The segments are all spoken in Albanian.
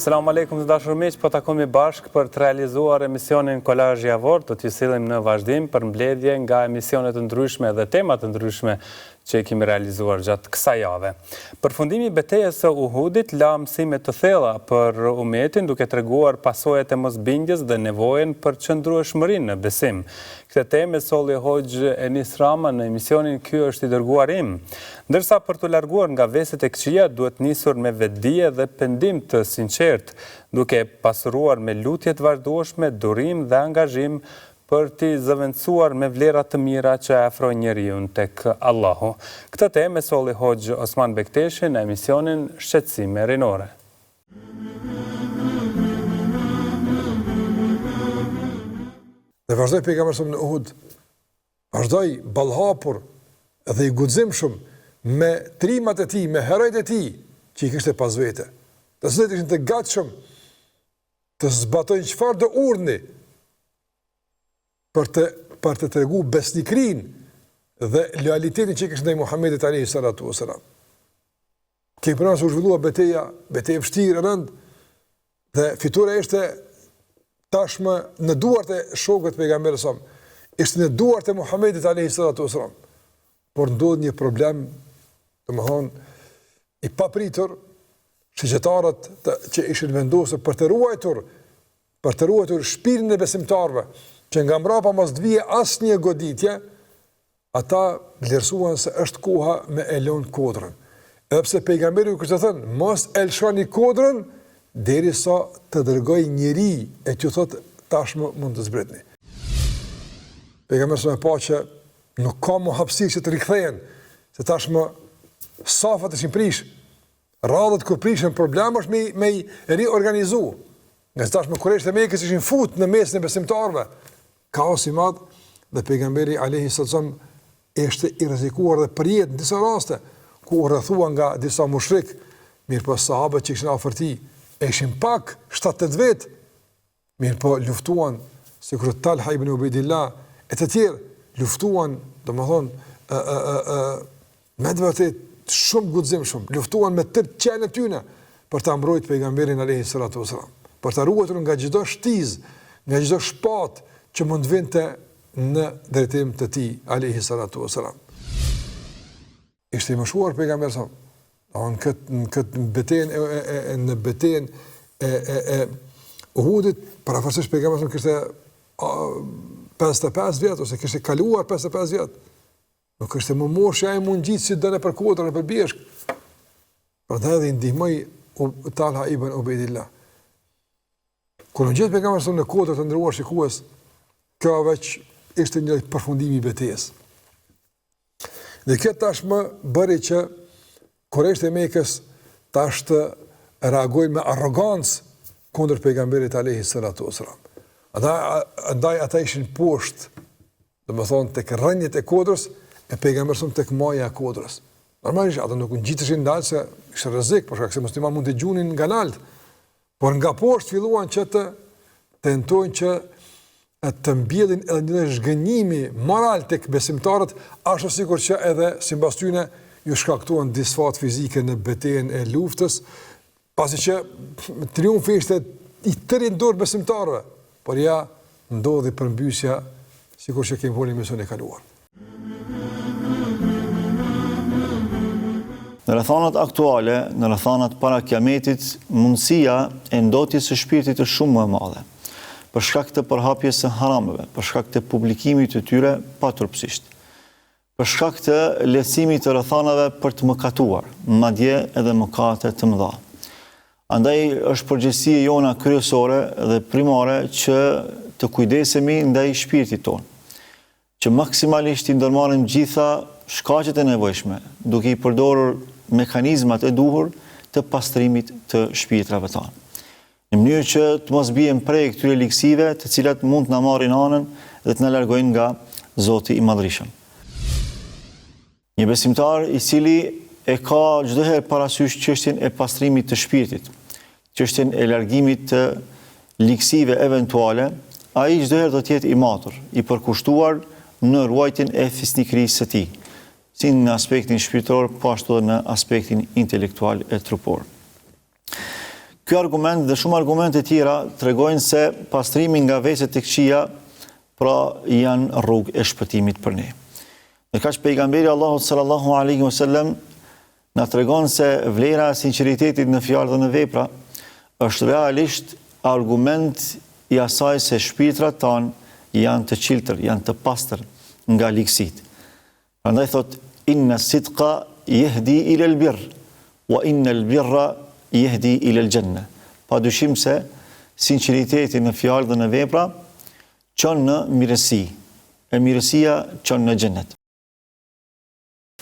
Selamu alaikum të dashur miq, po takohemi bashkë për të realizuar emisionin Kolazhi Javor. Do t'ju sillim në vazhdim për mbledhje nga emisionet të ndryshme dhe temat të ndryshme që i kemi realizuar gjatë kësaj jave. Përfundimi i betejës së Uhudit la mësime të thella për umetin, duke treguar pasojat e mosbindjes dhe nevojën për qëndrueshmërinë në besim. Këtë temë solli Hoxh Enis Rama në emisionin Ky është i dërguari im. Ndërsa për të larguar nga veset e këqija duhet nisur me vetdije dhe pendim të sinqert, duke pasuruar me lutje të vazhdueshme, durim dhe angazhim për t'i zëvendësuar me vlerat të mira që afrojnë njeriu tek Allahu. Këtë temë solli Hoxh Osman Bekteshi në emisionin Shqetësime rinore. Dhe vazhdoj pejgamberi në Uhud, vazhdoj ballhapur dhe i guximshëm me trimat e tij, me herojt e tij që i kishte pas vete, të cilët ishin të gatshëm të zbatojnë çfarë do urdhni për të tregu besnikrin dhe lojalitetin që kishte ndaj Muhamedit alayhi salatu wasalam. Kemi pranuar se u zhvillua betejë vështirë rënd dhe fitura ishte tashmë në duart e shokëve të pejgamberit sa, ishte në duart e Muhamedit alayhi salatu wasalam. Por ndodhi një problem, domethënë i papritur, shqyrtarët që ishin vendosur për të ruajtur shpirtin e besimtarëve, që nga mbrapa mos të vije asnjë goditje, ata vlerësuan se është koha me e lënë kodrën. Edhe pse pejgamberi u kishte thënë, mos e lëshoni kodrën derisa të dërgoj njëri e që thotë tashmë mund të zbritni. Pejgamberi sa pa që nuk ka më hapësirë që të rikthehen, se tashmë safat ishin prish, radhët kur prishën problem është me i riorganizu. Nga tashmë Kurajsht e Mekës ishin fut në mesin e besimtarëve. Kaos i madh dhe pejgamberi alayhi sallam ishte i rrezikuar dhe për jetë në disa raste ku u rrethuan nga disa mushrik, mirë po sahabët që ishin afër tij ishin pak 7-8 vjet, mirë po luftuan sikur Talha ibn Ubaydillah e të tjerë luftuan, domethënë me të vërtetë shumë guximshëm, luftuan me tërë qenë tyne për ta mbrojtur pejgamberin alayhi salatu wasalam, për ta ruajtur nga çdo shtiz, nga çdo shpatë që mund vinte në drejtim të tij alayhi salatu wasalam. Ishte i mëshuar pejgamberi sa në këtë betejën e Uhudit, parafarsisht pejgamberi kishte 55 vjet ose kishte kaluar 55 vjet. Nuk kishte më moshë ai mund gjithë si dënë për kodrën e për bjeshk. Prandaj dhe i ndihmoi Talha ibn Ubaydillah. Kur u gjet pejgamberi në kodrë të ndëruar shikues, kjo veç ishte një përfundim i betejës. Dhe kjo tashmë bëri që Kurajsht e Mekës tash të reagojnë me arrogancë kundër pejgamberit alayhi salatu wasalam. Andaj ata ishin poshtë, domethënë tek rrënjët e kodrës e pejgamberit tek maja e kodrës. Normalisht ata nuk ngjiteshin ndalë se ishte rrezik, por shkak se muslimanët mund të gjunin nga lart. Por nga poshtë filluan që të tentojnë që të mbjellin edhe një zhgënjimi moral tek besimtarët, ashtu sikur që edhe sipas tyre ju shkaktuan disfat fizike në betejën e luftës, pasi që triumfi ishte i tërë në dorë besimtarëve, por ja ndodhi përmbysja sikur që kemi folur në emisionin e kaluar. Në rrethanat aktuale, në rrethanat para kiametit, mundësia e ndotjes së shpirtit është shumë më e madhe, për shkak të përhapjes së harameve, për shkak të publikimit të tyre paturpsisht, për shkak të lehtësimit të rrethanave për të mëkatuar, madje edhe mëkate të mëdha. Andaj është përgjegjësia jona kryesore dhe primare që të kujdesemi ndaj shpirtit tonë, që maksimalisht i ndërmarrim gjitha shkaqet e nevojshme, duke i përdorur mekanizmat e duhur të pastrimit të shpirtrave tanë, në mënyrë që të mos bien prej këtyre liksive të cilat mund të na marrin anën dhe të na largojnë nga Zoti i Madhërisëm. Një besimtar i cili e ka çdo herë parasysh çështjen e pastrimit të shpirtit, çështjen e largimit të liksive eventuale, ai çdo herë do të jetë i matur, i përkushtuar në ruajtjen e fisnikërisë së tij, si në aspektin shpirtëror, po ashtu edhe në aspektin intelektual e trupor. Ky argument dhe shumë argumente tjera tregojnë se pastrimi nga veçet e këqija pra janë rrugë e shpëtimit për ne. Dhe kaq pejgamberi Allahut sallallahu alaihi wasallam na tregon se vlera e sinqeritetit në fjalë dhe në vepra është realisht argument i asaj se shpirtrat tanë janë të qiltër, janë të pastër nga ligësitë. Prandaj thot inna sidqa yahdi ila al-birr wa inna al-birra yahdi ila al-janna. Padyshim se sinqeriteti në fjalë dhe në vepra çon në mirësi, e mirësia çon në xhenet.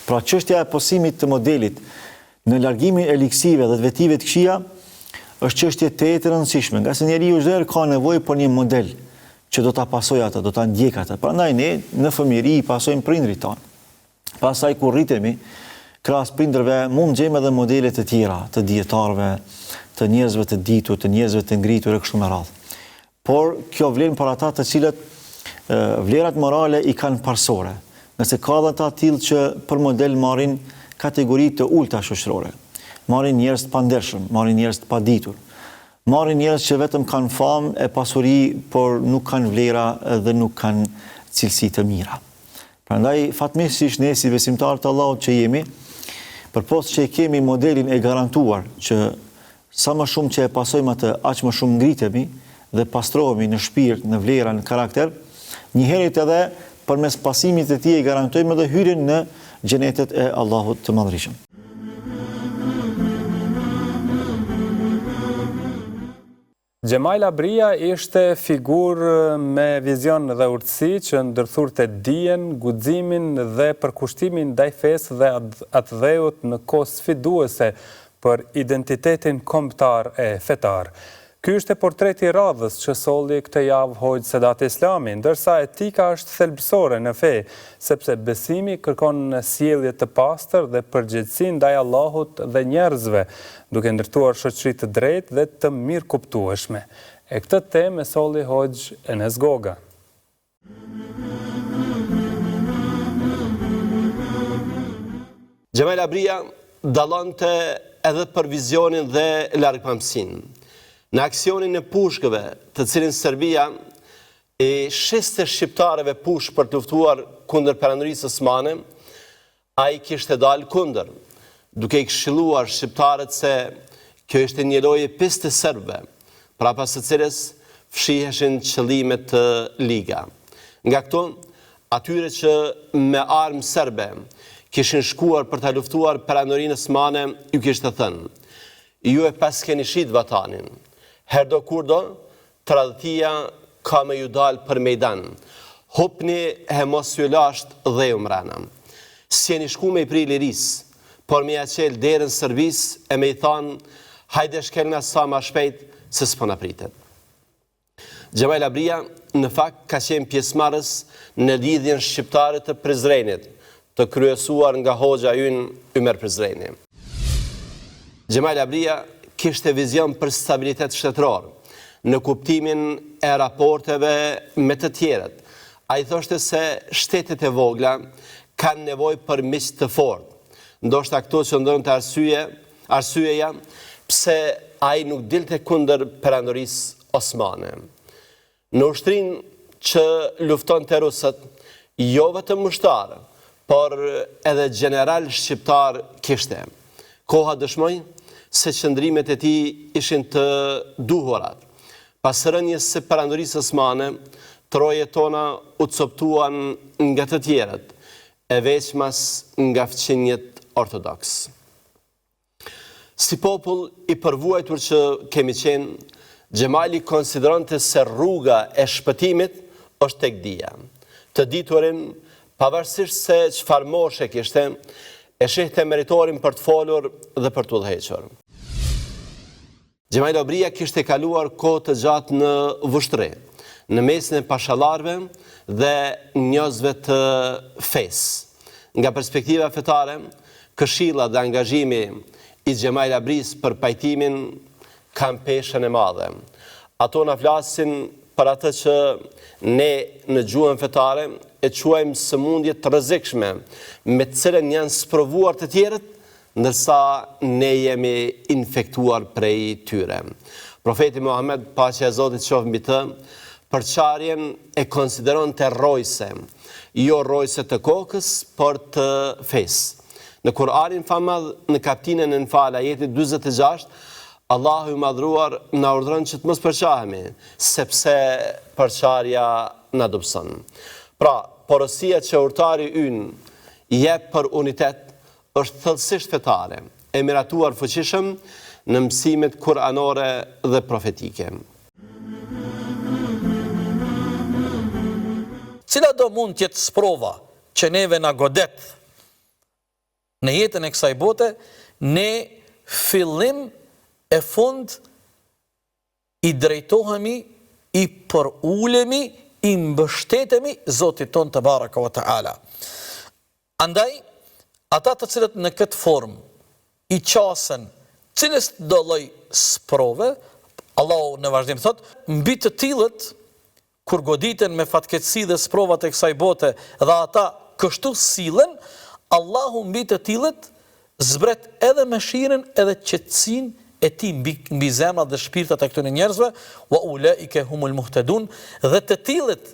Pra çështja e posimit të modelit në largimin e ligjësive dhe të vetive të këqija është çështje të e rëndësishme, nga se njeriu çdo ka nevojë për një model që do ta pasojë atë, do ta ndjek atë. Prandaj ne në fëmijëri i pasojmë prindrit tanë. Pastaj kur rritemi, krahas prindërve mund gjejmë edhe modele të tjera, të dietarëve, të njerëzve të ditur, të njerëzve të ngritur e kështu me radhë. Por kjo vlen për ata të cilët vlerat morale i kanë parsore, nëse ka dhe ata tillë që për model marrin kategori të ulta shoqërore. Marrin njerëz të pandershëm, marrin njerëz të paditur, marrin njerëz që vetëm kanë famë e pasuri, por nuk kanë vlera dhe nuk kanë cilësi të mira. Prandaj fatmirësisht ne si besimtarë të Allahut që jemi, përpos që e kemi modelin e garantuar që sa më shumë që e pasojmë atë, aq më shumë ngritemi dhe pastrohemi në shpirt, në vlera, në karakter, njëherët edhe përmes pasimit të tij e garantojmë edhe hyrjen në xhenetet e Allahut të Madhërisëm. Gjemail Abria ishte figurë me vizion dhe urtësi që ndërthurte dijen, guximin dhe përkushtimin ndaj fesë dhe atë dheut në kohë sfiduese për identitetin kombëtar e fetar. Ky është portreti i radhës që solli këtë javë Hoxh Sedat Islami, ndërsa etika është thelbësore në fe, sepse besimi kërkon sjellje të pastër dhe përgjegjësi ndaj Allahut dhe njerëzve, duke ndërtuar shoqëri të drejtë dhe të mirëkuptueshme. E këtë temë e solli Hoxh Enes Goga. Gjemail Abria dallonte edhe për vizionin dhe largpamësinë. Në aksionin e pushkëve, të cilin Serbia e shiste shqiptarëve pushk për të luftuar kundër perandorisë osmane, ai kishte dalë kundër, duke i këshilluar shqiptarët se kjo ishte një lojë piste serbëve, prapas së cilës fshiheshin qëllime të liga. Nga këto, atyre që me armë serbe kishin shkuar për të luftuar perandorinë osmane, ju kishte thënë: ju e pas keni shit vatanin. Herdo kurdo, tradhtia ka me ju dalë për mejdan. Hopni he mos ju lasht dhe ju mrena. Si jeni shku me i pri liris, por me ja qel derën servis e me i thanë: hajde shkelna sa ma shpejt se s'po na pritet. Gjemail Abria në fakt ka qenë pjesëmarrës në lidhjen shqiptare të Prizrenit, të kryesuar nga hoxha ynë Ymer Prizreni. Gjemail Abria kishte vizion për stabilitet shtetëror, në kuptimin e raporteve me të tjerët. A i thoshte se shtetet e vogla kanë nevojë për miq të fortë. Ndoshta këto që ndonë të arsyeja pse a i nuk dilte kundër perandorisë osmane. Në ushtrin që lufton të rusët, jo vetëm ushtar, por edhe general shqiptar kishte. Koha dëshmoj se qëndrimet e tij ishin të duhurat. Pas rënjes së perandorisë osmane, trojet tona u coptuan nga të tjerët, e veçmas nga fqinjet ortodoks. Si popull i përvuajtur që kemi qenë, Gjemaili konsideronte se rruga e shpëtimit është tek dija. Të diturin, pavarësisht se çfarë moshe kishte, e shihte meritorin për të folur dhe për të udhëhequr. Gjemail Abria kishte kaluar kohë të gjatë në vushtri, në mesin e pashallarëve dhe njerëzve të fesë. Nga perspektiva fetare, këshilla dhe angazhimi i Gjemail Abris për pajtimin kanë peshën e madhe. Ato na flasin për atë që ne në gjuhën fetare e quajmë sëmundje të rrezikshme, me të cilën janë sprovuar të tjerët ndërsa ne jemi infektuar prej tyre. Profeti Muhammed, paqja e Zotit qoftë mbi të, përçarjen e konsideron të rrojse, jo rrojse të kokës, por të fesë. Në Kur'anin famadh, në kapitullin Enfal, ajeti 46, Allahu i madhruar na urdhëron që të mos përçahemi, sepse përçarja na dobëson. Pra, porosia që urtari ynë jep për unitet është thellësisht fetare, e miratuar fuqishëm në mësimet kuranore dhe profetike. Cila do mund tjetë sprova që neve na godet në jetën e kësaj bote, ne fillim e fund i drejtohemi, i përulemi, i mbështetemi Zotit ton të baraka wa ta'ala. Andaj, ata të cilët në këtë formë i qasen cilës do lloj sprove, Allahu në vazhdim thot, mbi të tillët kur goditen me fatkeqësi dhe sprovat e kësaj bote dhe ata kështu sillen, Allahu mbi të tillët zbret edhe mëshirën edhe qetësinë e tij mbi zemrat dhe shpirtat e këtyre njerëzve, wa ulaike humul muhtadun, dhe të tillët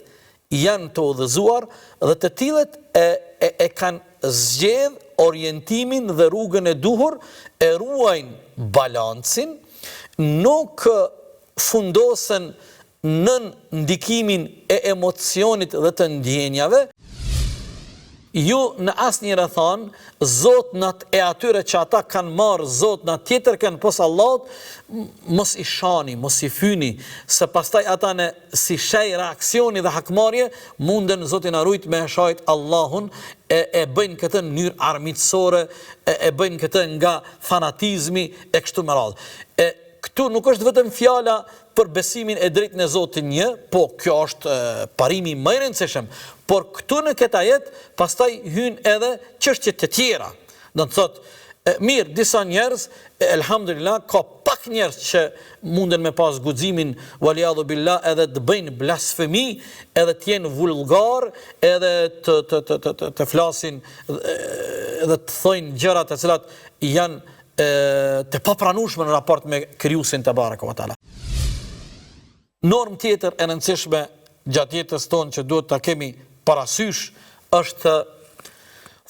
janë të udhëzuar dhe të tillët e kanë zgjedh orientimin dhe rrugën e duhur, e ruajnë balancin, nuk fundosen nën ndikimin e emocionit dhe të ndjenjave. Ju në asnjëherë thanë, zotnat e atyre që ata kanë marrë zotnat tjetër kanë pos Allahut, mos i shani, mos i fyni, se pastaj ata në si shej reaksioni dhe hakmarrje munden Zoti na rujt me shajt Allahun, e bëjnë këtë në mënyrë armiqësore, e bëjnë këtë nga fanatizmi e kështu me radhë. Këtu nuk është vetëm fjala për besimin e drejtë në Zotin një, po kjo është parimi më i rëndësishëm, por këtu në këtë ajet pastaj hyn edhe çështje të tjera. Do të thotë, mirë, disa njerëz, elhamdulillah, ka pak njerëz që munden me pas guximin waliadhu billah edhe të bëjnë blasfemi, edhe të jenë vulgar, edhe të flasin edhe të thojnë gjëra të cilat janë të papranueshme në raport me krijuesin te baraka wa taala. Norm tjetër e rëndësishme gjatë jetës tonë që duhet ta kemi parasysh është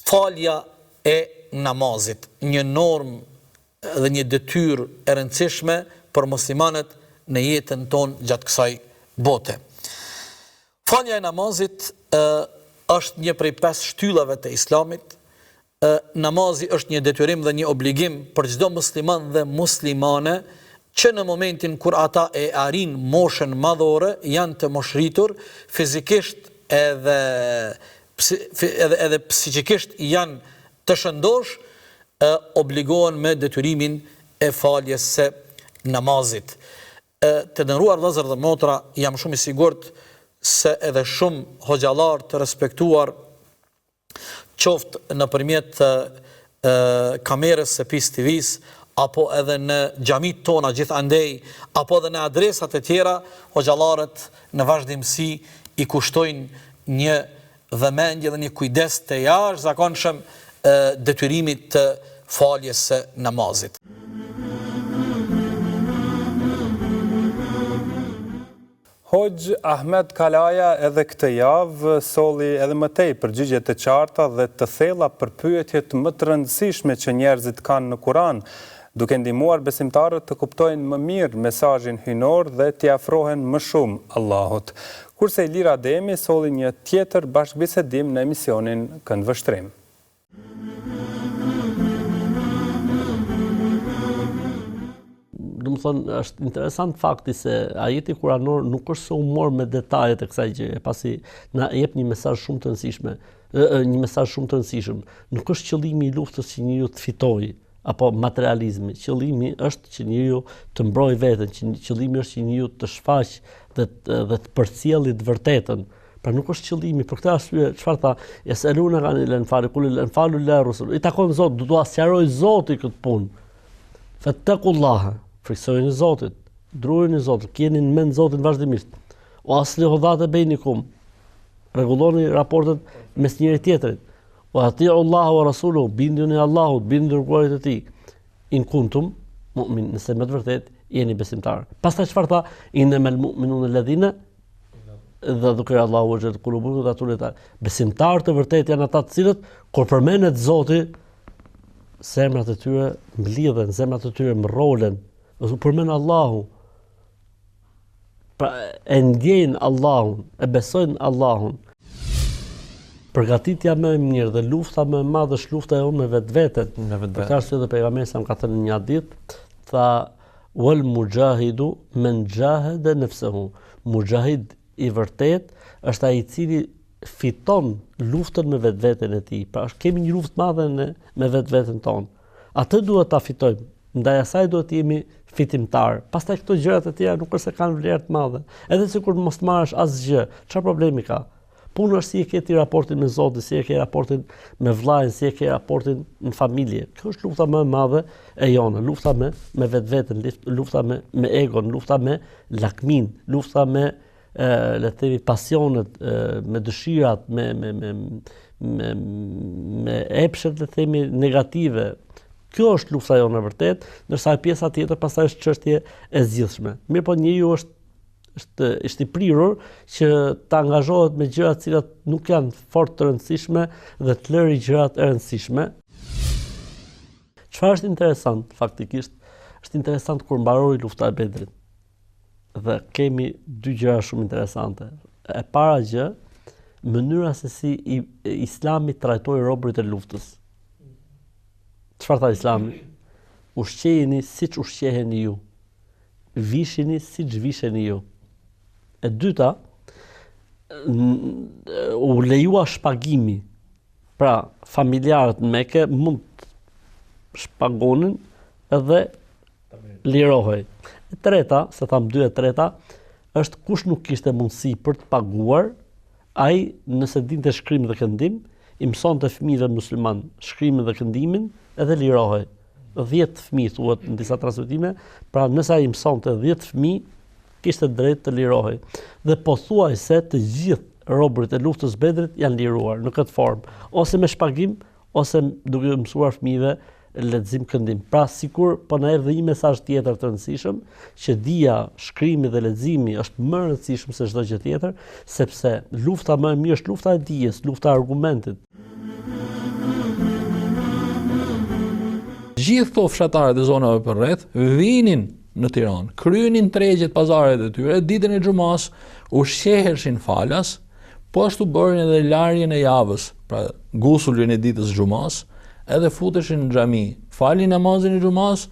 falja e namazit, një normë dhe një detyrë e rëndësishme për muslimanët në jetën tonë gjatë kësaj bote. Falja e namazit është një prej 5 shtyllave të Islamit. Namazi është një detyrim dhe një obligim për çdo musliman dhe muslimane që në momentin kur ata e arrin moshën madhore, janë të moshritur, fizikisht edhe psikikisht janë të shëndosh, obligohen me detyrimin e faljes së namazit. Të nderuar vëllezër dhe motra, jam shumë i sigurt se edhe shumë hoxhallar të respektuar, qoftë nëpërmjet kamerës së PIS TV-s, apo edhe në xhamit tona gjithandej, apo edhe në adresat e tjera, hoxhallarët në vazhdimsi i kushtojnë një vëmendje dhe një kujdes të jashtëzakonshëm detyrimit të faljes së namazit. Hoxh Ahmed Kalaja edhe këtë javë solli edhe më tej përgjigje të qarta dhe të thella për pyetjet më të rëndësishme që njerëzit kanë në Kur'an, duke ndihmuar besimtarët të kuptojnë më mirë mesazhin hyjnor dhe t'i afrohen më shumë Allahut. Kurse Ilira Ademi solli një tjetër bashkëbisedim në emisionin Këndvështrim. Do të thonë, është interesant fakti se ajeti kuranor nuk është se u mor me detajet e kësaj gjëje, pasi na jep një mesazh shumë të rëndësishëm. Nuk është qëllimi i luftës që njeriu të fitojë apo materializmi. Qëllimi është që njeriu të mbrojë veten, qëllimi është që njeriu të shfaqë dhe të përcjellë të vërtetën. Pra nuk është qëllimi, për këtë arsye çfarë tha, yasaluna anil anfal, qul al anfalu lillahi rasul. I takon Zot, do t'ua sqaroj Zoti këtë punë. Fattaqullaha, friksojeni Zotit, drujeni Zotit, keni në mend Zotin vazhdimisht. O aslihu dhate bejnikum, rregulloni raportet mes njëri tjetrit. wa atiu Allahu wa rasuluhu, binduni Allahut, binduni dërguarit e tij. In kuntum mu'min, nëse me të vërtet jeni besimtar. Pastaj çfarë tha? Innamal mu'minuna alladhina dhe dhukira Allahu wajilat qulubuhum dhe atyre besimtar të vërtet janë ata të cilët kur përmendet Zoti, zemrat e tyre mblidhen, zemrat e tyre mrrolen, përmend Allahu. Pra e ndjejnë Allahun, e besojnë Allahun. Përgatitja më e mirë dhe lufta më e madhe është lufta e unë me vetveten. Për këtë arsye dhe pejgamberi sa më ka thënë një ditë, tha wal mujahidu man jahada nafsuhu. Mujahid i vërtet është ai i cili fiton luftën me vetveten e tij. Pra kemi një luftë madhe me vetveten tonë. Atë duhet ta fitojmë. Ndaj asaj duhet të jemi fitimtar. Pastaj këto gjërat e tjera nuk është se kanë vlerë të madhe. Edhe sikur mos marrësh asgjë, çfarë problemi ka? Puna është si e ke ti raportin me Zotin, si e ke raportin me vllajën, si e ke raportin në familje. Kjo është lufta më e madhe e jone, lufta me vetveten, lufta me egon, lufta me lakmin, lufta me le të themi pasionet, me dëshirat, me epshet le të themi negative. Kjo është lufta jonë e vërtet, ndërsa pjesa tjetër pastaj është çështje e zgjidhshme. Mirë po njeriu është i prirur që të angazhohet me gjëra të cilat nuk janë fort të rëndësishme dhe të lëri gjërat e rëndësishme. Çfarë është interesant faktikisht? Është interesant kur mbaroi lufta e Bedrit. Dhe kemi dy gjëra shumë interesante. E para gjë, mënyra se si Islami trajtoi robërit e luftës. Çfarë tha Islami? Ushqejeni siç ushqeheni ju. Vishini siç visheni ju. E dyta, u lejua shpagimi. Pra, familjarët në Mekë mund shpagonin edhe lirohej. E treta, se tham dy e treta, është kush nuk kishte mundësi për të paguar, ai nëse dinte shkrim dhe këndim, i mësonte fëmijëve musliman shkrimin dhe këndimin edhe lirohej. 10 fëmijë thuhet në disa transmetime, pra nëse ai mësonte 10 fëmijë, kishte drejt të lirohej. Dhe pothuajse të gjithë robërit e luftës Bedrit janë liruar në këtë formë, ose me shpagim, ose duke mësuar fëmijëve lexim këndim. Pra sikur po na jep dhe një mesazh tjetër të rëndësishëm, që dija, shkrimi dhe leximi është më rëndësishëm se çdo gjë tjetër, sepse lufta më e mirë është lufta e dijes, lufta e argumentit. Gjithë këto fshatarët e zonave përreth vinin në Tiranë, kryenin tregjet, pazaret e tyre, ditën e xumas ushqeheshin falas, po ashtu bërin edhe larjen e javës, pra gusullin e ditës xumas, edhe futeshin në xhami, falin namazin e xumas,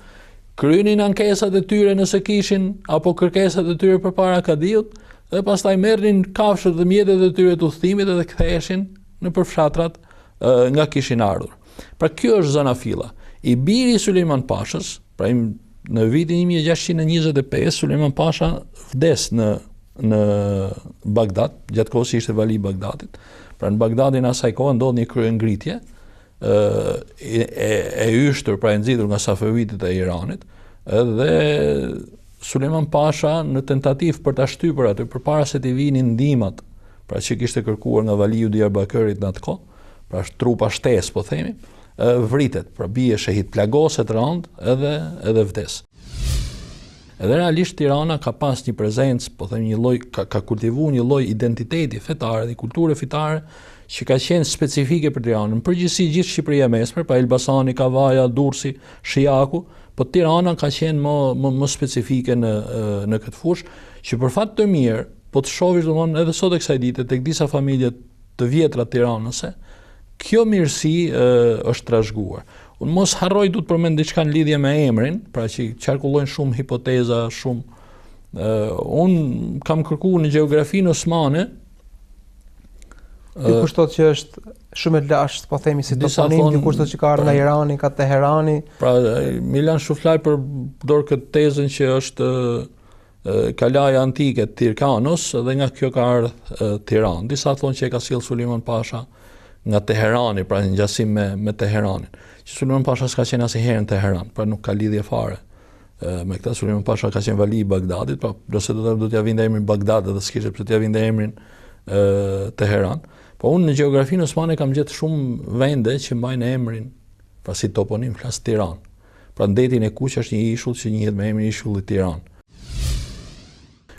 kryenin ankesat e tyre nëse kishin apo kërkesat e tyre përpara kadiut, dhe pastaj merrnin kafshët dhe mjetet e tyre të udhëtimit dhe ktheheshin në përfshatrat nga kishin ardhur. Pra kjo është zona filla. I biri Sulejman Pashës, pra në vitin 1625, Sulejman Pasha vdes në Bagdad, gjatë kohës ishte vali i Bagdadit. Pra në Bagdadin asaj kohë ndodhi një kryengritje e yshtër, pra e nxitur nga Safevitit e Iranit, dhe Sulejman Pasha në tentativë për ta shtypur aty përpara se të vinin ndihmat, pra që kishte kërkuar nga valiu Diyarbakërit në atë kohë, pra trupa shtesë po themi, vritet, pra bie shehit, plagoset rand edhe vdes. Edhe realisht Tirana ka pas një prezencë, po them një lloj ka kultivuar një lloj identiteti fetar dhe kulture fetare që ka qenë specifike për Tiranën. Në përgjithësi gjithë Shqipëria e Mesme, pa Elbasani, Kavaja, Durrësi, Shijaku, po Tirana ka qenë më specifike në këtë fushë, që për fat të mirë, po të shohësh domthonë edhe sot e kësaj dite tek disa familje të vjetra tiranëse, kjo mirësi është trashëguar. Unë mos harroj du të përmend diçka në lidhje me emrin, pra që qarkullojnë shumë hipoteza, shumë. Unë kam kërkuar në gjeografinë osmane. Dikush thotë që është shumë e lashtë, po themi si toponim, dikush thotë që ka ardhur nga Irani, ka Teherani. Pra Milan Shuflaj përdor këtë tezën që është kalaja antike Tirkanos dhe nga kjo ka ardhur Tiranë. Disa thonë që e ka sjell Sulejman Pasha nga Teherani, pra në ngjasim me Teheranin. Sulejman Pasha s'ka qenë asnjëherë në Teheran, pra nuk ka lidhje fare me këtë. Sulejman Pasha ka qenë vali i Bagdadit, pra nëse do t'ja vinte emrin Bagdad dhe s'kishte pse t'ja vinte emrin Teheran. Po unë në gjeografinë osmane kam gjetë shumë vende që mbajnë emrin, pra si toponim flas Tiranë. Pra ndetin e Kuq është një ishull që njihet me emrin ishulli Tiranë.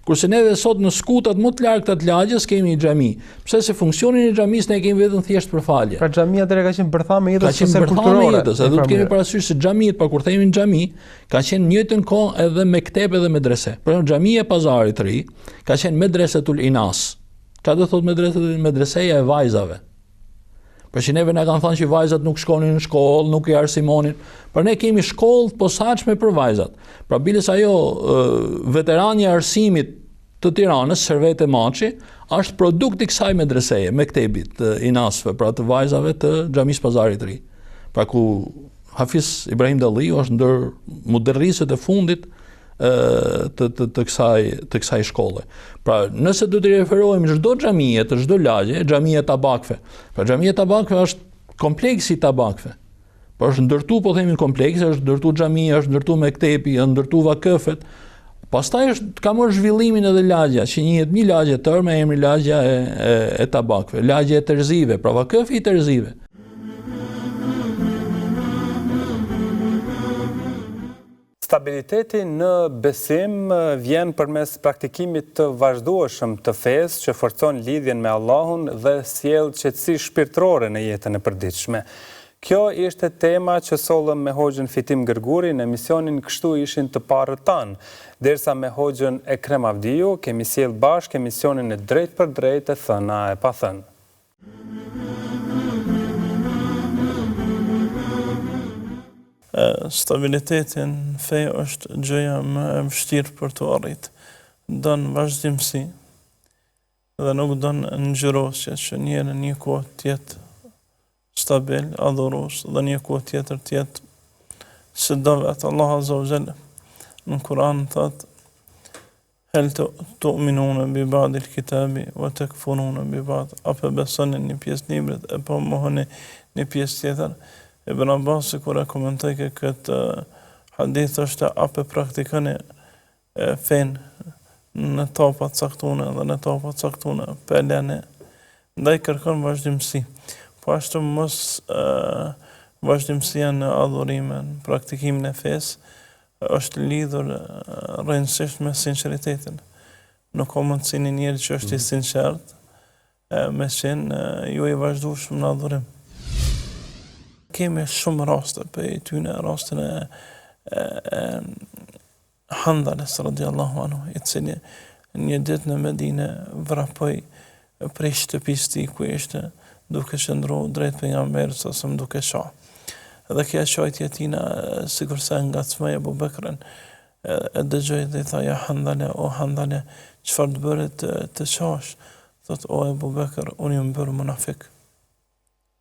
Kurse neve sot në skutat më të largta të lagjes kemi një xhami. Pse se funksionin e xhamisë ne kemi vetëm thjesht për falje. Pra xhamia atëherë ka qenë bërthame jetës së kulturore. Edhe do të kemi parasysh se xhamiet, pa kur themi xhami, ka qenë në njëjtën kohë edhe mektep edhe medrese. Për shembull xhamia e Pazarit të Ri ka qenë medresetul Inas. Çfarë do thotë medreseja e vajzave? Për që neve na kanë thënë që vajzat nuk shkonin në shkollë, nuk i arsimonin, por ne kemi shkollë të posaçme për vajzat. Pra biles ajo veterani i arsimit të Tiranës, Servete Maçi, është produkt i kësaj medreseje, mektebit të Inasve, pra të vajzave të xhamisë Pazarit të Ri. Pra ku Hafiz Ibrahim Dalliu është ndër muderrisët e fundit të kësaj shkolle. Pra, nëse do të referohemi çdo xhamie, të çdo lagje, xhamia e tabakëve. Pra xhamia e tabakëve është kompleksi i tabakëve. Po është ndërtu, po themi kompleks, është ndërtu xhamia, është ndërtu mektepi, është ndërtu vakëfet. Pastaj ka marrë zhvillimin edhe lagja, që njihet një lagje tërë me emrin lagja e tabakëve, lagja e terzive, pra vakëfi i terzive. Stabiliteti në besim vjen përmes praktikimit të vazhdueshëm të fesë që forcon lidhjen me Allahun dhe sjell qetësi shpirtërore në jetën e përditshme. Kjo ishte tema që sollëm me Hoxhën Fitim Gërguri në emisionin Kështu ishin të parët tanë, derisa me Hoxhën Ekrem Avdiu kemi sjell bashkë emisionin e drejt për drejt e thëna e pa thënë. Stabilitetin fe është gjëja më e vështirë për të arritë. Don vazhdimsi dhe nuk don ngjyrosje që njëri në një kohë të jetë stabil, adhurues dhe një kohë tjetër të jetë si do vetë. Allah Azza wa Jalla në Kur'an thotë: "Hel tu'minuna bi ba'dil kitabi wa takfuruna bi ba'd." Apo besoni një pjesë librit e po mohoni një pjesë tjetër. Ibn Abbas kur e komentoi këtë hadith është apo praktikoni fen në topa të caktuara dhe në topa të caktuara pelene, ndaj kërkon vazhdimsi. Po ashtu mos vazhdimësia në adhurimin, praktikimin e fesë është lidhur rrënjësisht me sinqeritetin. Nuk ka mundësi një njeri që është i sinqert me qenë ju i vazhdueshëm në adhurim. Kemi shumë raste për tyne, rastin e Handales radiallahu anhu, i cili një ditë në Medine vrapoj prej shtëpisë tij ku ishte duke qëndruar drejt pejgamberit sa më duke qah. Dhe kjo qajtje e tina sikur se ngacmoi Abu Bekrin, e dëgjoi dhe i tha: "Ja Handale, o Handale, çfarë të bëret të qash?" Thot: "O Abu Bekr, unë jam bërë munafik."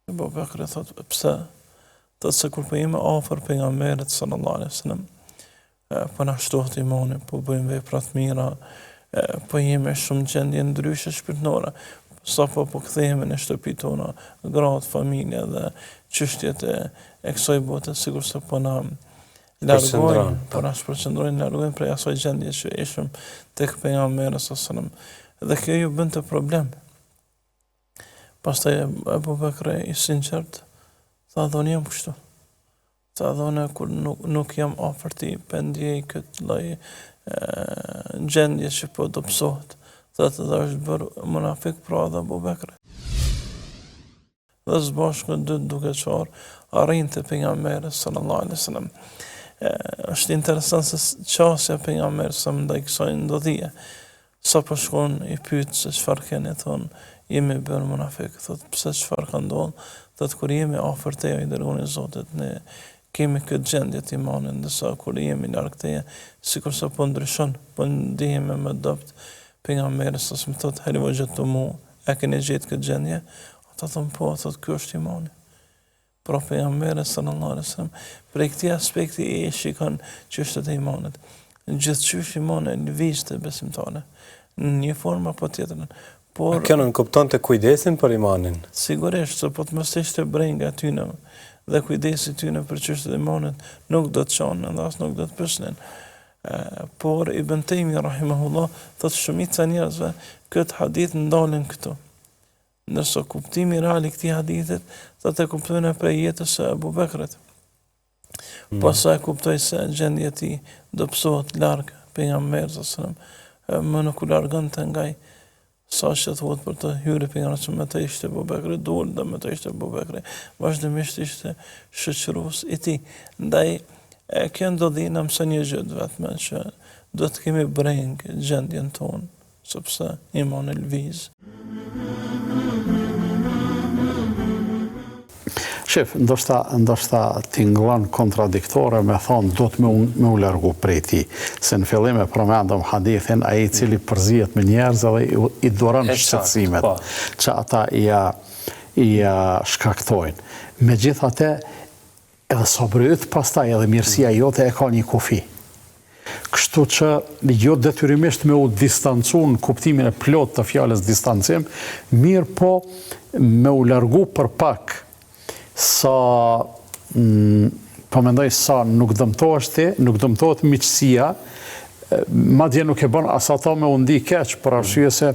Abu Bekri thot: "Pse?" Thot: "Se kur po jemi afër pejgamberit sallallahu alaihi wasallam, po na shtohet imani, po bëjmë vepra të mira, po jemi shumë gjendje ndryshe shpirtërore. Sa po kthehemi në shtëpitë tona, gratë, familja dhe çështjet e kësaj bote, sikur se po na largojnë, po na shpërqendrojnë, largojnë prej asaj gjendje që ishim tek pejgamberi sallallahu alaihi wasallam." Dhe kjo ju bën të problem. Pastaj Abu Bekri i sinqert tha: "Dhoni jam kështu. Tha dhona kur nuk jam afër ti, pendjej këtë lloj gjendje që po do psohet." Tha të dhe është bërë munafik pra dhe Abu Bekri. Dhe së bashku dy duke qarë arrin të pejgamberit sallallahu alaihi wasallam. Është interesant se qasja pejgamberit sa ndaj kësaj ndodhie. Sa po shkon i pyet se çfarë keni, thon: "Jemi bërë munafik." Thot: "Pse, çfarë ka ndodhur?" Thot: "Kur jemi afër teje, i dërgoni Zotit, ne kemi këtë gjendje të imanit, ndërsa kur jemi larg teje, sikur sa po ndryshon, po ndihemi më dopt." Pejgamberi sa më thot: "Hel wajadtumu, a keni gjetë këtë gjendje?" Ata thon: "Po." Thot: "Ky është imani." Pra pejgamberi sallallahu alaihi wasallam prej këtij aspekti i shikon çështjet e imanit. Gjithçysh imani lëvizte besimtare në një formë apo tjetër. Por kjo nuk kupton të kujdesin për imanin. Sigurisht, se po të mos ishte brenga tyne dhe kujdesi tyne për çështjet e imanit, nuk do të çonë dhe as nuk do të pyesnin. Por Ibn Taymi rahimahullah thot shumica njerëzve këtë hadith ndalen këtu. ndërsa kuptimi real I këtij hadithit thotë e kuptojnë prej jetës së Abu Bekrit. Pastaj kuptoj se gjendja e tij do psohet larg pejgamberit sallallahu alajhi wasallam, më nuk u largonte nga sa që thuhet për të hyrë pejgamberi që më të ishte Abu Bekri, duhet dhe më të ishte Abu Bekri, vazhdimisht ishte shoqërues I tij. Ndaj kjo ndodhi na mëson një gjë vetëm që do të kemi breng gjendjen tonë, sepse imani lviz. Shef, ndoshta tingëllon kontradiktore me thonë do të me u largu prej ti. Se në fillim e përmendëm hadithin ai I cili përzihet me njerëz dhe I duron shqetësimet që ata I shkaktojnë. Megjithatë, edhe sabrit pastaj edhe mirësia jote e ka një kufi. Kështu që jo detyrimisht me u distancu në kuptimin e plot të fjalës distancim, mirë po me u largu për pak sa po mendoj sa nuk dëmtohesh ti, nuk dëmtohet miqësia, madje nuk e bën as ato me u ndi keq, për arsye se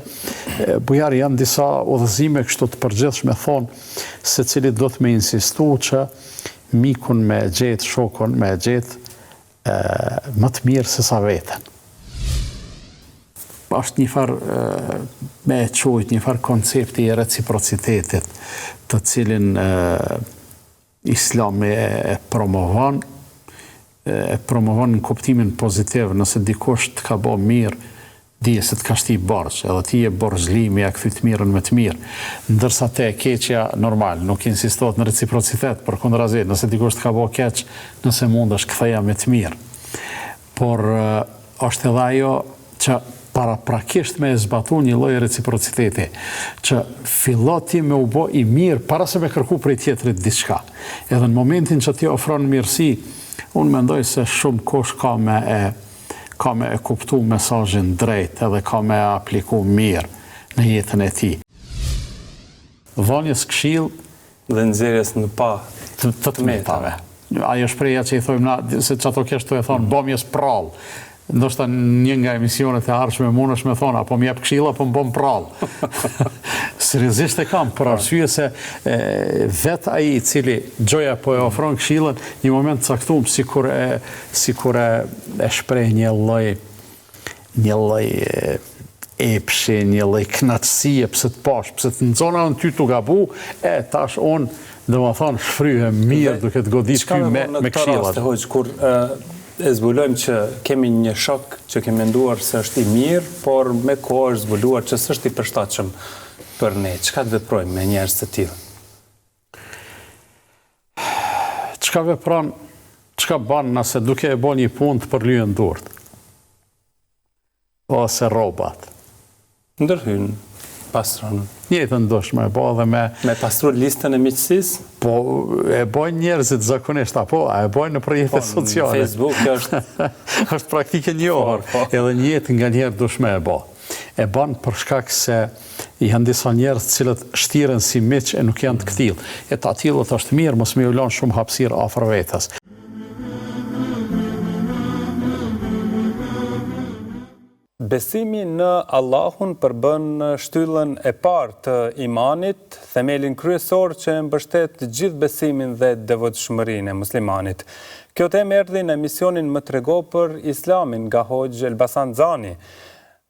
bujar janë disa udhëzime kështu të përgjithshme thonë se cili do të me insistu që mikun me gjetë, shokun me gjetë më të mirë se sa veten. Është një farë me e qujt, një farë koncepti I reciprocitetit, të cilin Islami e promovon në kuptimin pozitiv, nëse dikush të ka bo mirë, dije se të ka shti borç, edhe ti e borxhlimi, a kthy të mirën me të mirë. Ndërsa te keqja normal, nuk insistohet në reciprocitet, për kundrazi, nëse dikush të ka bo keq, nëse mundesh ktheja me të mirë. Por është edhe ajo që paraprakisht me e zbatu një lloj reciprociteti, që filloti me u bo I mirë para se me kërku prej tjetrit diçka. Edhe në momentin që ti ofron mirësi, unë mendoj se shumë kush ka me e kuptu mesazhin drejt edhe ka me apliku mirë në jetën e tij. Dhënies këshill dhe nxjerrjes në pa të metave. Ajo shpreha që I thojmë na, se çato kështu e thon bomjes prall. Ndoshta një nga emisionet e ardhshme mundesh me thonë, apo më jep këshilla, apo më bën prall. Seriozisht e kam, për arsye se vet ai I cili gjoja po e ofron këshillën, një moment caktuar sikur e shpreh një lloj epshi, një lloj kënaqësie, pse të pash, pse të nxona në ty tu gabu, tash unë domethënë shfryhem mirë duke të goditur me këshillat. Kur e zbulojmë që kemi një shok që kemi menduar se është I mirë, por me kohë është zbuluar që s'është I përshtatshëm për ne. Çka të veprojmë me njerëz të tillë? Çka vepron, çka bën nëse duke e bën një punë të përlyen durt? Ose rrobat. Ndërhyn, pastron. Njëtën ndoshme e bo dhe me pastru listën e miqësisë? Po, e bojnë njerëzit zakonisht, apo, a e bojnë në përjetët sociale. Facebook është praktike njohur, edhe njëtë nga njerë dushme e bo. E banë për shkak se janë disa njerëz cilët shtiren si miq e nuk janë të këtill. E të atillët është mirë, mos me u lënë shumë hapësirë afër vetes. Besimi në Allahun përbën shtyllën e parë të imanit, themelin kryesor që mbështet gjithë besimin dhe devotshmërinë e muslimanit. Kjo temë erdhi në emisionin Më trego për Islamin nga Hoxh Elbasan Xhani.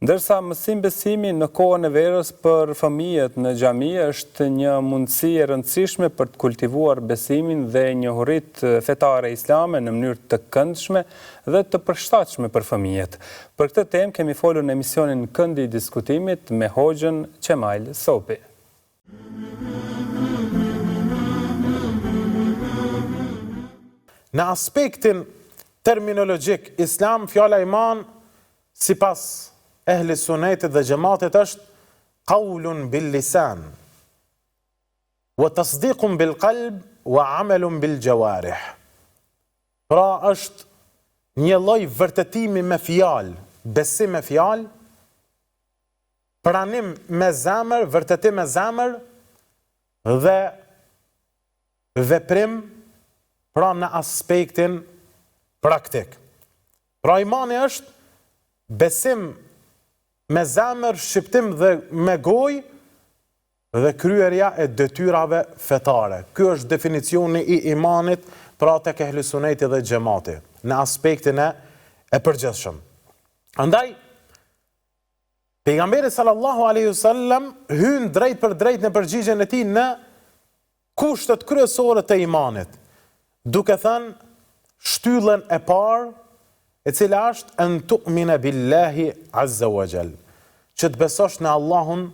Ndërsa mësim besimi në kohën e verës për fëmijët në xhami është një mundësi e rëndësishme për të kultivuar besimin dhe njohuritë fetare islame në mënyrë të këndshme dhe të përshtatshme për fëmijët. Për këtë temë kemi folur në emisionin Këndi I diskutimit me Hoxhën Qemail Sopi. Në aspektin terminologjik islam, fjala iman sipas ehli sunetit dhe xhamatit është qaulun bil lisan wa tasdiqun bil qalb wa amalun bil jawarih. Pra është një lloj vërtetimi me fjalë, besim me fjalë, pranim me zemër, vërtetim me zemër dhe veprim pra në aspektin praktik. Pra imani është besim me zemër, shqiptim dhe me gojë dhe kryerja e detyrave fetare. Ky është definicioni i imanit pra tek ehli suneti dhe xhamati në aspektin e përgjithshëm. Andaj pejgamberi sallallahu alaihi wasallam hyn drejt për drejt në përgjigjen e tij në kushtet kryesore të imanit, duke thënë shtyllën e parë, e cila është an tu'mina billahi azza wa jall, që të besosh në Allahun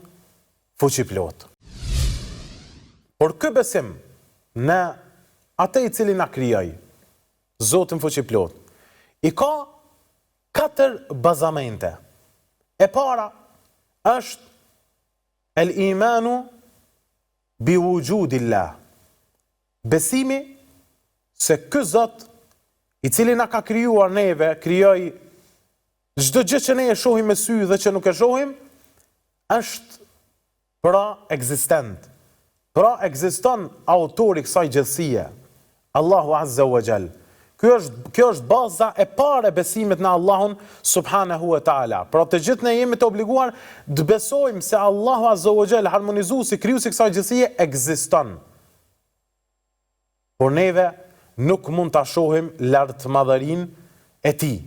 fuqiplot. Por ky besim në atë i cili na krijoi, Zotin fuqiplot, i ka 4 bazamente. E para është el imanu bi wujudillah. Besimi se ky Zot i cili na ka krijuar neve, krijoi çdo gjë që ne e shohim me sy dhe që nuk e shohim, është pra ekzistent. Pra ekziston autori kësaj gjësie, Allahu azza wa jall. Kjo është baza e parë e besimit në Allahun subhanahu wa taala. Pra të gjithë ne jemi të obliguar të besojmë se Allahu azza wa jall, harmonizuesi, krijuesi kësaj gjësie, ekziston. Por neve nuk mund ta shohim lartmadhërinë e tij.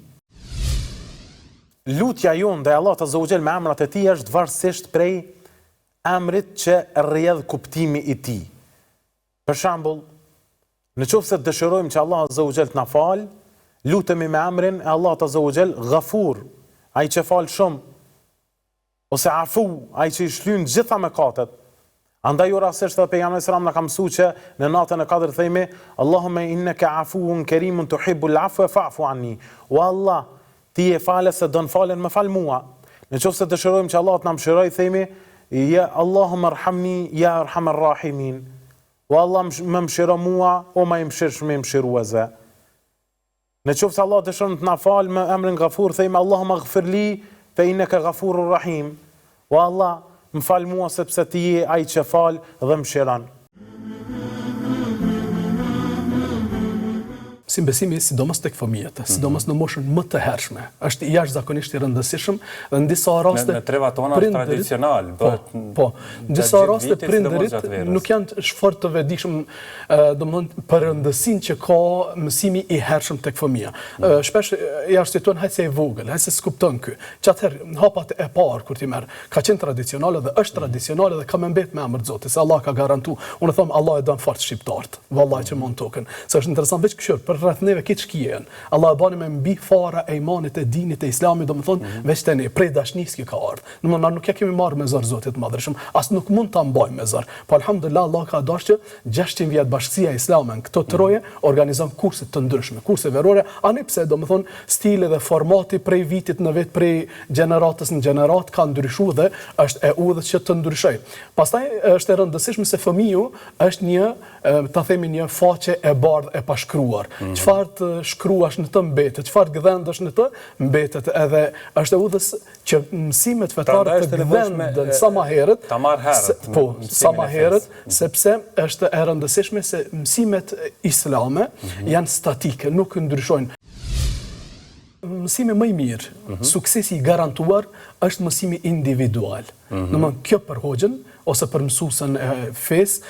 Lutja jonë ndaj Allahut azza wa jall me emrat e tij është varësisht prej emrit që rrjedh kuptimi i tij. Për shembull, në qoftë se dëshirojmë që Allah azza wa jall të na fal, lutemi me emrin e Allahut azza wa jall Ghafur, ai që fal shumë, ose Afu, ai që i shlyn gjitha mëkatet. Andaj ora rastësisht edhe pejgamberi sallallahu alajhi wasallam na ka mësuar që në natën e 4 themi Allahumma innaka afuun kerimun tuhibbul afwa fa'fu anni. O Allah, ti je falës se don falen, më fal mua. Në qoftë se dëshirojmë që Allah të na mëshirojë, themi ya Allahumma arhamni ya arhamar rahimin. O Allah, më mëshiro mua, o më i mëshirshëm i mëshiruesve. Në qoftë se Allah dëshiron të na fal me emrin Ghafur, themi Allahumma ighfirli fa innaka ghafurur rahim. O Allah, më fal mua sepse ti je ai që fal dhe mëshiron. Si besimi, sidomos tek fëmijët, sidomos në moshën më të hershme, është jashtëzakonisht i rëndësishëm dhe në disa raste në trevat tona tradicional, po, në disa raste prindërit nuk janë fort të vetëdijshëm, domethënë për rëndësinë që ka mësimi i hershëm tek fëmia. Shpesh ja shtetun hajse e vogël, hajse s'kupton ky. Çatëherë hapat e parë kur ti merr, ka qenë tradicionale dhe është tradicionale dhe ka më mbet me emër të Zotit, se Allah ka garantuar. Unë them Allah e don fort shqiptarët, vallahi që mund tokën. Se është interesant veç këshir për rreth neve këtë shkijen. Allah e bani me mbi fara e imanit e dinit e islamit, do më thonë, veç të ne, prej dashnisë kjo ka ardhë. Në mëna nuk ja kemi marrë me zërë Zotit madrëshëm, as nuk mund të mbajmë me zërë. Po alhamdulillah, Allah ka dashë që 600 vjetë bashkësia islame në këto troje organizon kurse të ndryshme, kurse verore, ani pse, do më thonë, stile dhe formati prej vitit në vit, prej gjeneratës në gjenerat ka ndryshu dhe është e udhët që të ndryshoj. Pastaj është e rëndësishme se fëmiu është një, ta themi një faqe e bardhë e pashkruar. Çfarë të shkruash në të mbetet, çfarë gdhendësh në të mbetet, edhe është e udhës që mësimet fetare të gdhendën sa më herët, po, sa më herët, sepse është e rëndësishme se mësimet islame janë statike, nuk ndryshojnë. Mësimi më i mirë, suksesi i garantuar, është mësimi individual. Domethënë kjo për hoxhën ose për mësuesën e fesë,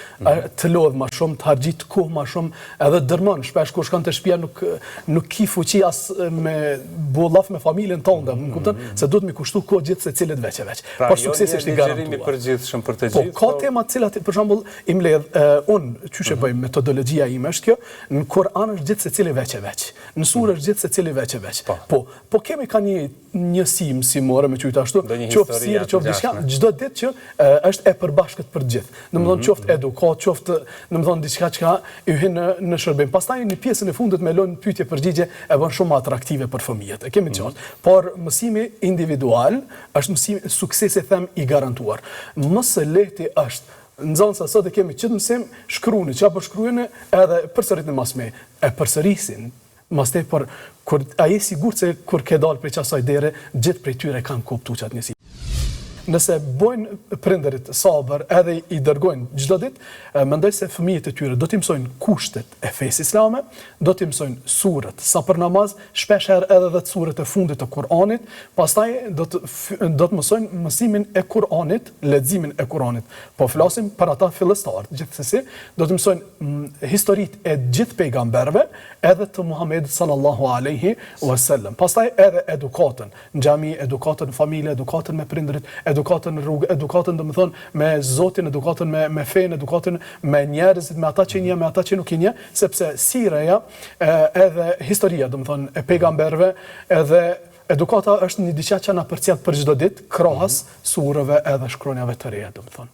të lodh më shumë, të harxhit kohë më shumë, edhe dërmon shpesh kur shkon te shtëpia nuk ki fuqi as me bollaf me familjen tonë, më kupton, se duhet mi kushtu kohë gjithë secilit veç e veç. Por suksesi është i garantuar. Pra, përgjithshëm për të gjithë. Po, ka tema të cilat për shembull i mbledh unë çysh e bëj metodologjia ime është kjo, në Kur'an është gjithë secili veç e veç. Në surë është gjithë secili veç e veç. Po kemi ka njësi mësimore me qyta ashtu, qoftë sirë, qoftë diçka, çdo ditë që është e përbashkët për gjithë. Domethënë qoftë edukat, qoftë domethënë diçka që i hyn në shërbim. Pastaj në pjesën e fundit me lënë pyetje përgjigje e bën shumë atraktive për fëmijët. E kemi qartë. Por mësimi individual është mësimi suksesi them i garantuar. Më së lehti është nxënësa sot e kemi çdo mësim, shkruani, çfarë po shkruajnë edhe përsëritni mas me e përsërisin. Mastej por kur ai sigurt se kur ke dalë prej çasaj dere, gjithë prej tyre kanë kuptuar çat njësi. nëse bojnë prindërit sabër edhe i dërgojnë çdo ditë, mendoj se fëmijët e tyre do t'i mësojnë kushtet e fesë islame, do t'i mësojnë surët sa për namaz, shpesh herë edhe dhe surët e fundit të Kur'anit, pastaj do të mësojnë mësimin e Kur'anit, leximin e Kur'anit. Po flasim për ata fillestarë, gjithsesi do të mësojnë historitë e gjithë pejgamberëve, edhe të Muhamedit sallallahu alaihi wasallam. Pastaj edhe edukatën në xhami, edukatën në familje, edukatën me prindrit, edukatën në rrugë, edukatën domethënë me Zotin, edukatën me fenë, edukatën me njerëzit, me ata që njeh, me ata që nuk i njeh, sepse siraja edhe historia domethënë e pejgamberëve, edhe edukata është një diçka që na përcjell për çdo ditë, krahas surëve edhe shkronjave të reja domethënë.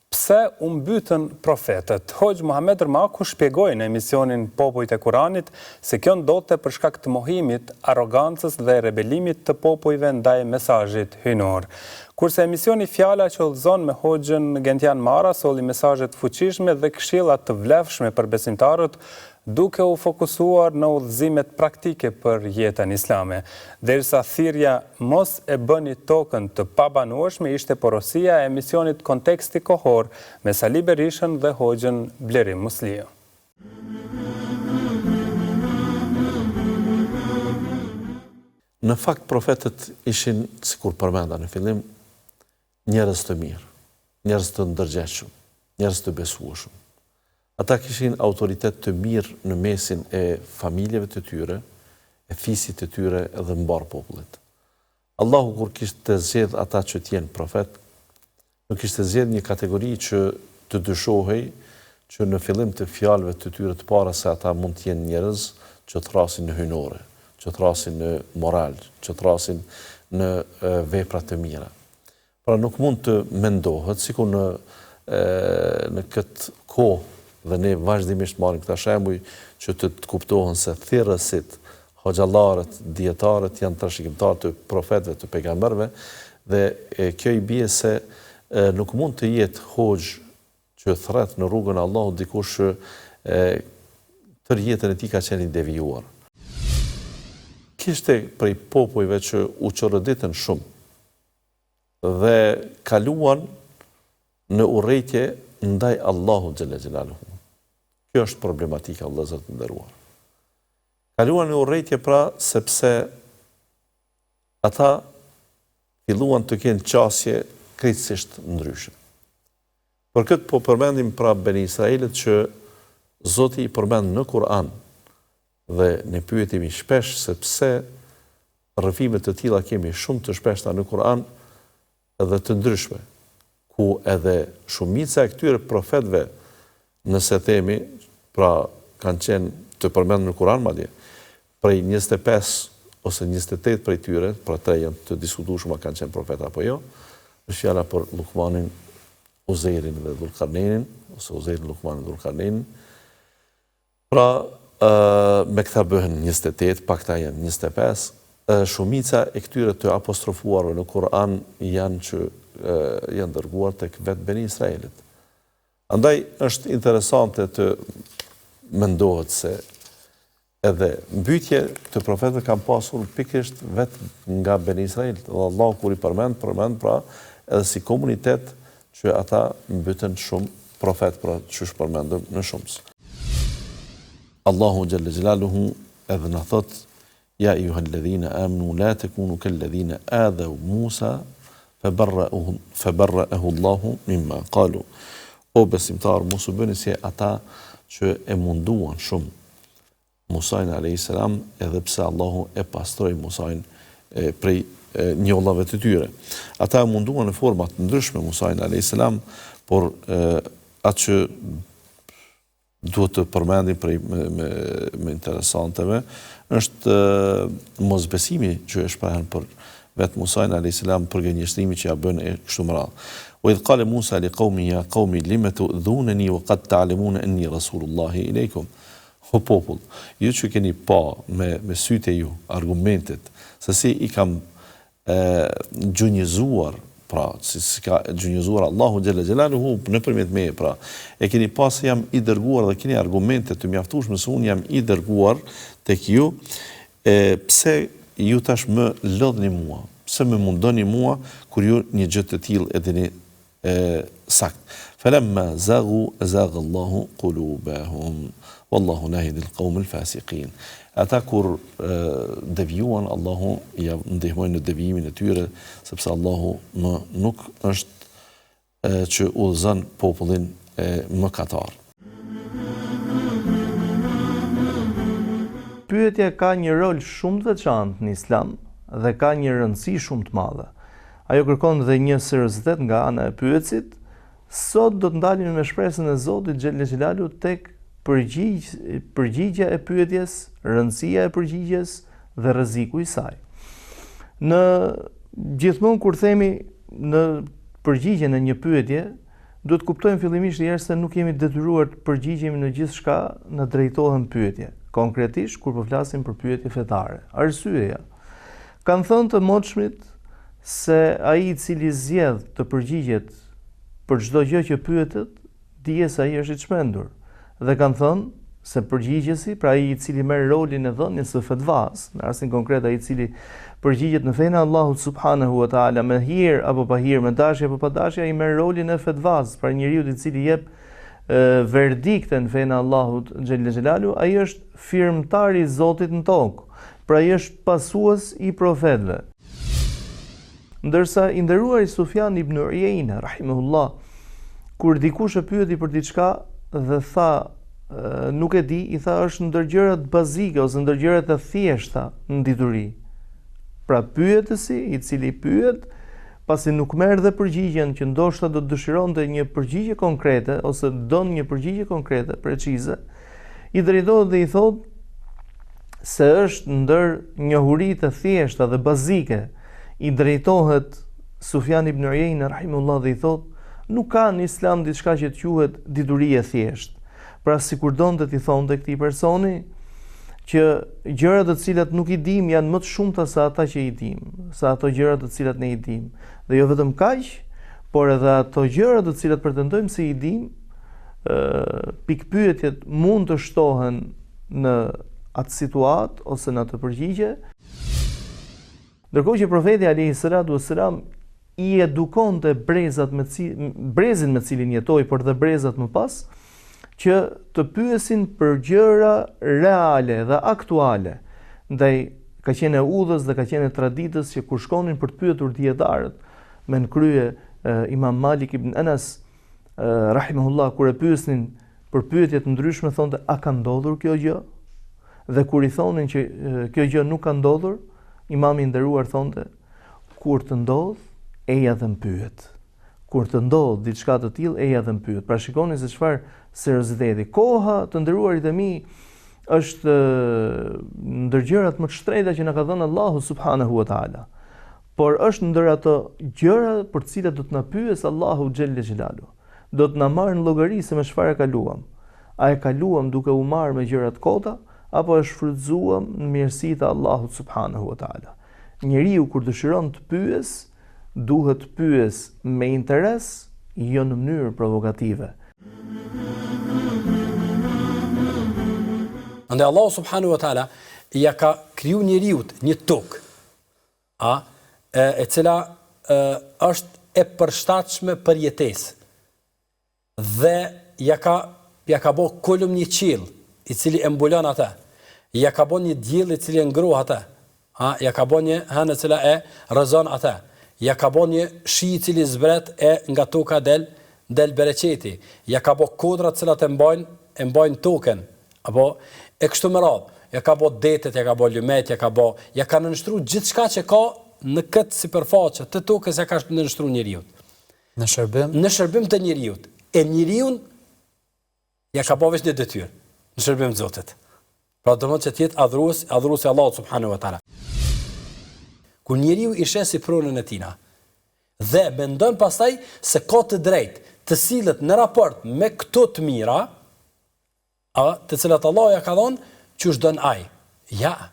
Pse u mbytën profetët? Hoxh Muhammed Rmaku shpjegoi në emisionin Popujt e Kuranit se kjo ndodhte për shkak të mohimit, arrogancës dhe rebelimit të popujve ndaj mesazhit hyjnor. Kurse emisioni Fjala që udhëzon me Hoxhën Gentian Mara solli mesazhe të fuqishme dhe këshilla të vlefshme për besimtarët, duke u fokusuar në udhëzimet praktike për jetën islame. Derisa thirrja mos e bëni tokën të pabanueshme ishte porosia e emisionit Konteksti kohor me Sali Berishën dhe Hoxhën Blerim Musliu. Në fakt profetët ishin, sikur përmenda në fillim, njerëz të mirë, njerëz të ndërgjegjshëm, njerëz të besueshëm. Ata kishin autoritet të mirë në mesin e familjeve të tyre, e fisit të tyre edhe mbar popullit. Allahu kur kishte zgjedh ata që t'jenë profet, nuk kishte zgjedh një kategori që të dyshohej që në fillim të fjalëve të tyre të para se ata mund t'jenë njerëz që thrasin në hyjnore, që thrasin në moral, që thrasin në vepra të mira. Pra nuk mund të mendohet sikur në këtë kohë dhe ne vazhdimisht marrim këta shembuj që të kuptohen se thirrësit, hoxhallarët, dietarët janë trashëgimtarë të profetëve, të pejgamberëve, dhe kjo i bie se nuk mund të jetë hoxh që thret në rrugën e Allahut dikush që tërë jetën e tij ka qenë i devijuar. Kishte prej popujve që u çorroditën shumë dhe kaluan në urrëtie ndaj Allahut xhalla xhelaluhu. Kjo është problematika, vëllezër të nderuar. Kaluan në urrëtie pra sepse ata filluan të kenë qasje krejtësisht ndryshe. Për këtë po përmendim pra Beni Israelit që Zoti i përmend në Kur'an dhe ne pyetemi shpesh sepse rrëfime të tilla kemi shumë të shpeshta në Kur'an edhe të ndryshme, ku edhe shumica e këtyre profetëve, nëse themi, pra kanë qenë të përmendur në Kur'an madje, prej 25 ose 28 prej tyre, pra 3 janë të diskutueshme a kanë qenë profeta apo jo, është fjala për Lukmanin, Uzairin dhe Dhulkarneinin, ose Uzairin, Lukmanin dhe Dhulkarneinin. Pra me këta bëhen 28, pakta janë 25. Shumica e këtyre të apostrofuarve në Kur'an janë që janë dërguar tek vetë Beni Israelit. Andaj është interesante të mendohet se edhe mbytje të profetëve kanë pasur pikërisht vetë nga Beni Israelit. Dhe Allah kur i përmend pra edhe si komunitet që ata mbyten shumë profet, pra që është përmendëm në shumës. Allahu xhalla xhelaluhu edhe na thot: Ja ayyuhalladhina amanu la takunu kalladhina adhaw Musa fabarra'ahu Allahu mimma qalu. O besimtar, mos u bëni si ata që e munduan shumë Musain alayhis salam, edhe pse Allahu e pastroi Musain prej njollave të tyre. Ata e munduan në forma të ndryshme Musain alayhis salam, por atë që duhet të përmendim prej me interesanteve është mosbesimi që është prahen për vetë Musain alayhis salam për gënjeshtrimin që ja bën e kështu me radhë. Wa idh qala Musa liqaumi ya qaumi lima tu'dhunani wa qad ta'lamuna anni rasulullahi ilaykum. O popull, ju që keni pa me sytë e ju argumentet se si i kam gjunjëzuar, pra si ka gjunjëzuar Allahu xhalla xhelaluhu nëpërmjet meje, pra e keni pa se jam i dërguar dhe keni argumente të mjaftueshme se unë jam i dërguar tek ju, pse ju tash më lodhni mua, pse më mundoni mua, kur ju një gjë të tillë e dini sakt. Falamma zaghu azagha Allahu qulubahum wallahu nahidil qawmil fasiqin. Ata kur devijuan, Allahu ja ndihmoi në devijimin e tyre, sepse Allahu nuk është që udhëzon popullin mëkatar. Pyetja ka një rol shumë të veçantë në Islam dhe ka një rëndësi shumë të madhe. Ajo kërkon dhe një seriozitet nga ana e pyetësit. Sot do të ndalemi me shpresën e Zotit Xhelle Xhelalu tek përgjigja e pyetjes, rëndësia e përgjigjes dhe rreziku i saj. Në gjithmonë kur themi në përgjigjen e një pyetje, duhet kuptojmë fillimisht se nuk jemi detyruar të përgjigjemi në gjithçka në drejtohen pyetje. Konkretisht kur po flasim për pyetje fetare. Arsyeja. Kanë thënë të moshmit se ai i cili zgjedh të përgjigjet për çdo gjë që pyetet, dije se ai është i çmendur. Dhe kanë thënë se përgjigjesi, pra ai i cili merr rolin e dhënies së fetvas, në rastin konkret ai i cili përgjigjet në fenë Allahut subhanahu wa taala me hir apo pa hir, me dashje apo pa dashje, ai merr rolin e fetvas, pra njeriu i cili jep verdikte në fenë Allahut Xhelle Xhelalu, ai është firmtar i Zotit në tokë, pra ai është pasues i profetëve. Ndërsa i nderuari Sufjan ibn Uyeyna rahimahullah, kur dikush e pyeti për diçka dhe tha nuk e di, i tha është ndër gjërat bazike ose ndër gjërat e thjeshta në dituri. Pra pyetësi i cili pyet, pasi nuk merr dhe përgjigjen që ndoshta do të dëshironte një përgjigje konkrete ose don një përgjigje konkrete, precize, i drejtohet dhe i thot se është ndër njohuritë e thjeshta dhe bazike. I drejtohet Sufjan ibn Uyeyna rahimahullah dhe i thot, nuk ka në Islam diçka që të quhet dituri e thjesht. Pra sikur donte t'i thonte këtij personi që gjërat të cilat nuk i dim janë më të shumta se ata që i dim, sa ato gjërat të cilat ne i dim. Dhe jo vetëm kaq, por edhe ato gjërat të cilat pretendojmë se i dim, pikpyetjet mund të shtohen në atë situatë ose në atë përgjigje. Ndërkohë që profeti alayhi salatu wassalam i edukonte brezin me cilin jetoi, por dhe brezat më pas, që të pyesin për gjëra reale dhe aktuale. Ndaj ka qenë e udhës dhe ka qenë e traditës që kur shkonin për të pyetur dietarët, me në krye Imam Malik ibn Anas rahimahullah, kur e pyesnin për pyetje të ndryshme, thonte a ka ndodhur kjo gjë? Dhe kur i thonin që kjo gjë nuk ka ndodhur, Imami i nderuar thonte, kur të ndodh, eja dhe mpyet. Kur të ndodh diçka të tillë, eja dhe mpyet. Pra shikoni se çfarë serioziteti. Koha, të nderuarit e mi, është ndër gjërat më të shtrenjta që na ka dhënë Allahu subhanahu wa taala. Por është ndër ato gjëra për të cilat do të na pyes Allahu xhelle xhelalu. Do të na marrë në llogari se me çfarë kaluam. A e kaluam duke u marrë me gjërat kota, apo e shfrytzuam në mirësitë e Allahut subhanahu wa taala. Njeriu kur dëshiron të pyes, duhet të pyes me interes, jo në mënyrë provokative. Andaj Allahu subhanahu wa taala ja ka kriju njeriu një tokë, e cila është e përshtatshme për jetesë. Dhe ja ka bë kolum një qiell i cili e mbulon atë. Ja ka bën një diell i cili e ngroh atë. Ja ka bën një hënë e cila e rrezon atë. Ja ka bën një shi i cili zbret e nga toka del bereqeti. Ja ka bën kodrat të cilat e mbajnë tokën. Apo e kështu me radhë. Ja ka bën detet, ja ka bën lymet, ja ka nënshtruar gjithçka që ka në këtë sipërfaqe të tokës, ja ka nënshtruar njeriu. Në shërbim të njeriu. E njeriu ja ka bën vetë detyrë në shërbim të Zotit. Pra do të thotë që të jetë adhuruesi i Allahut subhanahu wa taala. Kur njeriu i sheh si pronën e tij dhe mendon pastaj se ka të drejtë të sillet në raport me këto të mira, të cilat Allahu ja ka dhënë, çu don ai. Ja.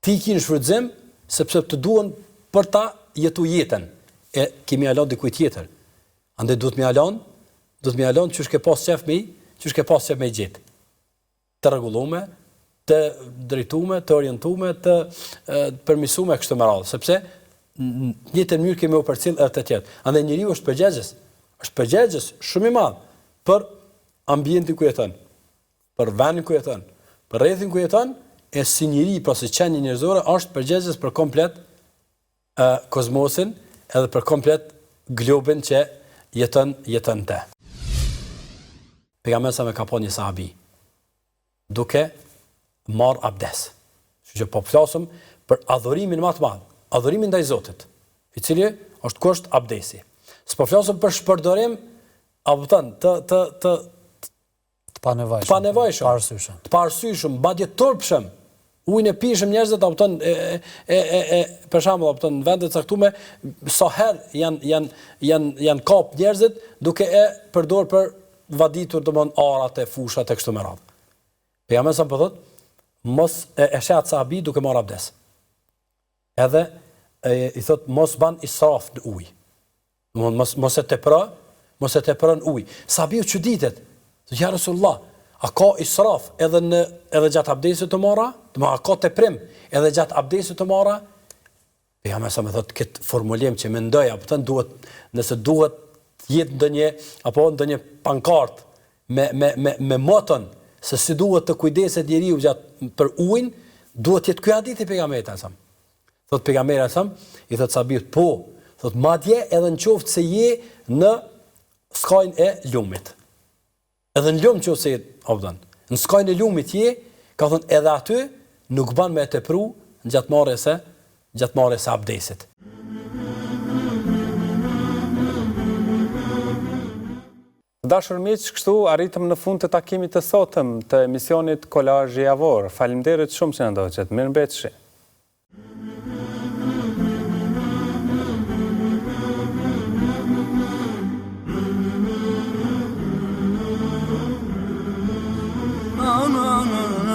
Ti ke në shfrytëzim sepse të duan për ta jetu jetën. E kemi alon dikujt tjetër. Andaj duhet më alon çu ke pas qef me, çu ke pas qef me gjithë. Të rregulluar, të drejtume, të orientume, të përmisume kështu me radhë, sepse në një të mënyrë kemi u përcjell edhe të tjerë. Andaj njeriu është përgjegjës shumë i madh për ambientin ku jeton, për vendin ku jeton, për rrethin ku jeton, e si njeri, pra si qenie njerëzore, është përgjegjës për komplet kozmosin edhe për komplet globin që jeton te. Pejgamberi sa me ka po një sahabi duke marr abdes. Që po flasëm për adhurimin më të madh, adhurimin ndaj Zotit, i cili është kusht abdesi. S'po flasëm për shpërdorim të panevojshëm, të parësyshëm, madje turpshëm. Ujin e pishëm njerëzit për shembull në vende të caktuara sa herë janë kap njerëzit duke e përdorur për vaditur arat e fushat e kështu me radhë. Pejgamberi sa po thotë, mos e shat sahabi duke marrë abdes. Edhe i thotë mos ban israf në ujë. Mos e tepron ujë. Sahabiu çuditet. Ja Rasulullah, a ka israf edhe gjatë abdesit të marra? A ka teprim edhe gjatë abdesit të marra? Pejgamberi sa më thotë këtë formulim që mendoj, nëse duhet jetë ndonjë pankart me moton se si duhet të kujdeset njeriu për ujin, duhet jetë ky hadith i pejgamberit sa. Thot pejgamberi sa, i thot sahabit, po, thot madje edhe në qoftë se je në skajnë e lumit. Edhe në lumë që ose në skajnë e lumit je, ka thënë edhe aty nuk ban me tepru në gjatëmarrjes së abdesit. Dashur miq, kështu arritëm në fund të takimit të sotëm të emisionit Kolazhi Javor. Faleminderit shumë që na ndoqët. Mirëmbëjtje. No, no, no, no.